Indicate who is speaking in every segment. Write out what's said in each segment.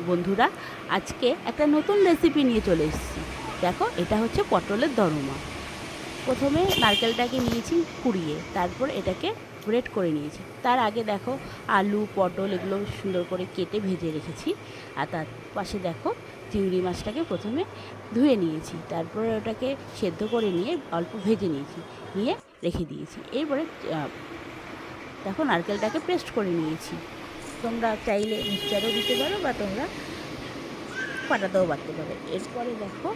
Speaker 1: বন্ধুরা, আজকে একটা নতুন রেসিপি নিয়ে চলে এসেছি। দেখো, এটা হচ্ছে পটলের দরমা। প্রথমে নারকেলটাকে নিয়েছি কুড়িয়ে, তারপর এটাকে গ্রেট করে নিয়েছি। তার আগে দেখো, আলু পটল এগুলো সুন্দর করে কেটে ভেজে রেখেছি। আর তার পাশে দেখো, চিংড়ি মাছটাকে প্রথমে ধুয়ে নিয়েছি, তারপরে ওটাকে সেদ্ধ করে নিয়ে অল্প ভেজে নিয়েছি, নিয়ে রেখে দিয়েছি। এরপরে দেখো, নারকেলটাকে পেস্ট করে নিয়েছি। তোমরা চাইলে মিক্সচারও দিতে পারো বা তোমরা পাটাতেও বাটতে পারো। এরপরে দেখো,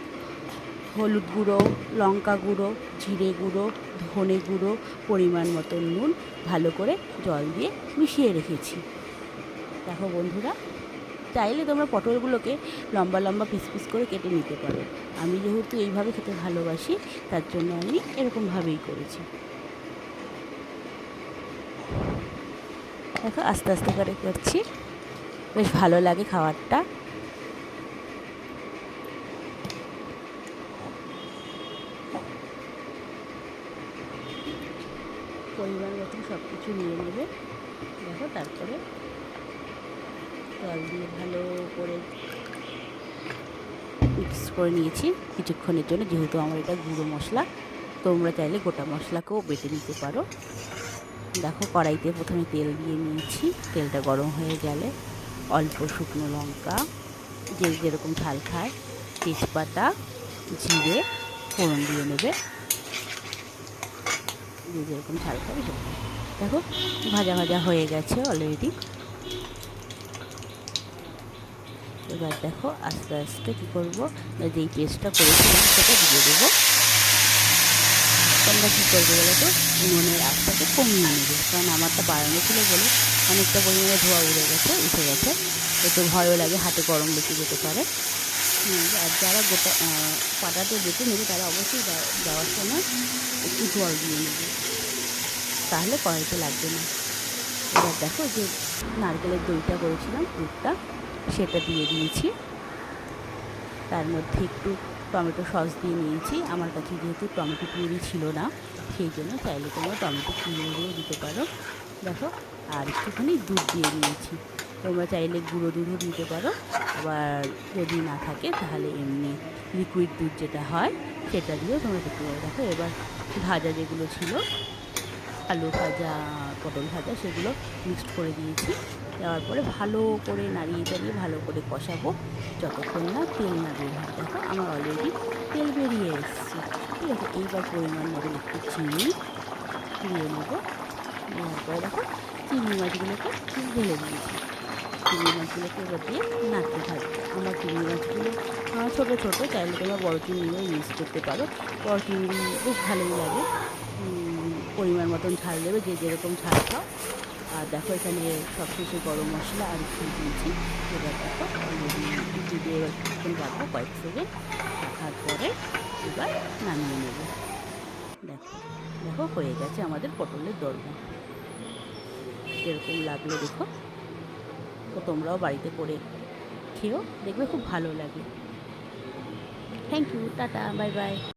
Speaker 1: হলুদ গুঁড়ো, লঙ্কা গুঁড়ো, জিরে গুঁড়ো, ধনে গুঁড়ো, পরিমাণ মতো নুন ভালো করে জল দিয়ে মিশিয়ে রেখেছি। দেখো বন্ধুরা, চাইলে তোমরা পটলগুলোকে লম্বা লম্বা পিস পিস করে কেটে নিতে পারো। আমি যেহেতু এইভাবে খেতে ভালোবাসি, তার জন্য আমি এরকমভাবেই করেছি। দেখো, আস্তে আস্তে করে করছি, বেশ ভালো লাগে খাবারটা। পরিমাণ মতন সব কিছু নিয়ে নেবে। দেখো, তারপরে জল দিয়ে ভালো করে মিক্স করে নিয়েছি কিছুক্ষণের জন্য, যেহেতু আমার এটা গুঁড়ো মশলা। তোমরা চাইলে গোটা মশলাকেও বেটে নিতে পারো। দেখো, কড়াইতে প্রথমে তেল দিয়ে নিয়েছি। তেলটা গরম হয়ে গেলে অল্প শুকনো লঙ্কা, যে যেরকম ঝাল খায়, তেজপাতা, জিরে ফোড়ন দিয়ে নেবে, যে যেরকম ঝাল খাবে সেরকম। দেখো, ভাজা ভাজা হয়ে গেছে অলরেডি। এবার দেখো, আস্তে আস্তে কী করবো, যেই পেস্টটা করেছিলাম সেটা দিয়ে দেবো। তোমরা কী করবে বলো তো, উনুনের আঁচটাকে কমিয়ে নেবে, কারণ আমারটা বাড়ানো ছিল বলে অনেকটা পরিমাণে ধোয়া উঠে গেছে। একটু ভয়ও লাগে, হাতে গরম লেগে যেতে পারে। আর যারা গোটা পাটাতে বেটে নেবে তারা অবশ্যই দেওয়ার সময় একটু জল দিয়ে নেবে, তাহলে কড়াইতে লাগবে না। এবার দেখো, যে নারকেলের দইটা করেছিলাম, দুধটা সেটা দিয়ে দিয়েছি। তার মধ্যে একটু টমেটো সস দিয়ে নিয়েছি। আমার কাছে যেহেতু টমেটো পিউরি ছিল না, সেই জন্য চাইলে তোমরা টমেটো পিউরিও দিতে পারো। দেখো, আর একটুখানি দুধ দিয়ে নিয়েছি। তোমরা চাইলে গুঁড়ো দুধও দিতে পারো, আবার যদি না থাকে তাহলে এমনি লিকুইড দুধ যেটা হয় সেটা দিয়েও তোমরা করতে পারো। দেখো, এবার ভাজা যেগুলো ছিল, আলু ভাজা, পটল ভাজা, সেগুলো মিক্সড করে দিয়েছি। দেওয়ার পরে ভালো করে নাড়িয়ে চাড়িয়ে ভালো করে কষাবো যতক্ষণ না তেল না বের হয়। দেখো, আমার অলরেডি তেল বেরিয়ে এসছে। ঠিক আছে, এইবার পরিমাণ মতন একটু চিনি দিয়ে নেবো। নেওয়ার পরে দেখো, চিংড়ি মাছগুলোকে ঢেলে দিয়েছি। চিংড়ি মাছগুলোকে এবার দিয়ে নাড়তে থাকবো। আমার চিংড়ি মাছগুলো ছোটো ছোটো, চাইলে তোমরা বড় চিংড়িও ইউজ করতে পারো। বড় চিংড়ি বেশ ভালোই লাগে। পরিমাণ মতন ঝাল দেবে, যে যেরকম ঝাল খাও। আর দেখো, এখানে সবশেষে গরম মশলা আর ঘি দিয়েছি। এবার দেখো, অলরেডি ঘি দিয়ে এবার কিছুক্ষণ রাখবো, কয়েক সেকেন্ড রাখার পরে এবার নামিয়ে নেব। দেখো দেখো, হয়ে গেছে আমাদের পটলের দরমা। যেরকম লাগলো দেখো, তো তোমরাও বাড়িতে করে খেও, দেখবে খুব ভালো লাগে। Thank you, tata, bye by.